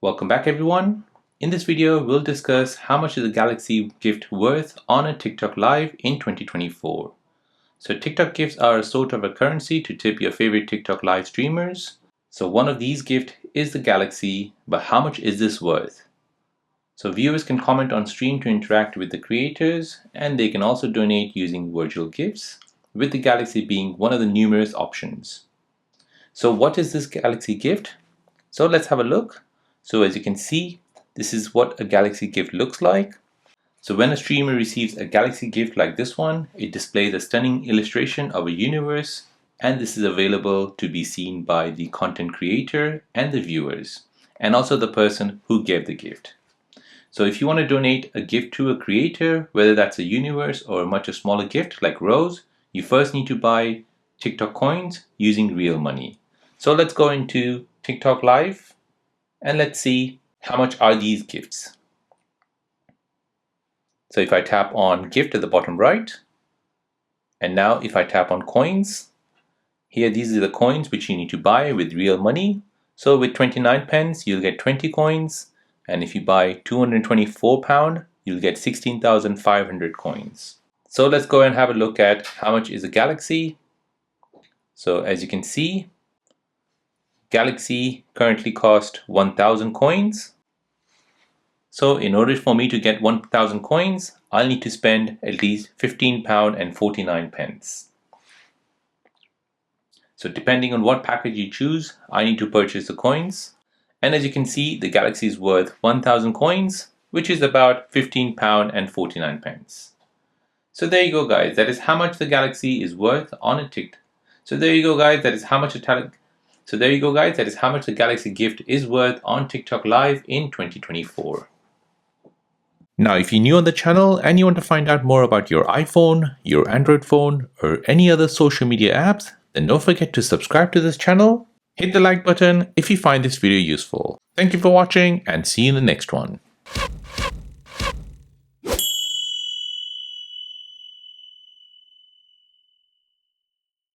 Welcome back everyone. In this video, we'll discuss how much is a Galaxy gift worth on a TikTok Live in 2024. So TikTok gifts are a sort of a currency to tip your favorite TikTok Live streamers. So one of these gifts is the Galaxy, but how much is this worth? So viewers can comment on stream to interact with the creators, and they can also donate using virtual gifts, with the Galaxy being one of the numerous options. So what is this Galaxy gift? So let's have a look. So as you can see, this is what a Galaxy gift looks like. So when a streamer receives a Galaxy gift like this one, it displays a stunning illustration of a universe, and this is available to be seen by the content creator and the viewers, and also the person who gave the gift. So if you want to donate a gift to a creator, whether that's a universe or a much smaller gift like Rose, you first need to buy TikTok coins using real money. So let's go into TikTok Live and let's see how much are these gifts. So if I tap on gift at the bottom right, and now if I tap on coins, here these are the coins which you need to buy with real money. So with 29 pence, you'll get 20 coins. And if you buy £224, you'll get 16,500 coins. So let's go and have a look at how much is a Galaxy. So as you can see, Galaxy currently cost 1,000 coins. So in order for me to get 1,000 coins, I'll need to spend at least £15.49. So depending on what package you choose, I need to purchase the coins. And as you can see, the Galaxy is worth 1,000 coins, which is about £15.49. So there you go guys, that is how much the Galaxy is worth on a TikTok. So there you go guys, that is how much the Galaxy gift is worth on TikTok Live in 2024. Now if you're new on the channel and you want to find out more about your iPhone, your Android phone, or any other social media apps, then don't forget to subscribe to this channel. Hit the like button if you find this video useful. Thank you for watching and see you in the next one.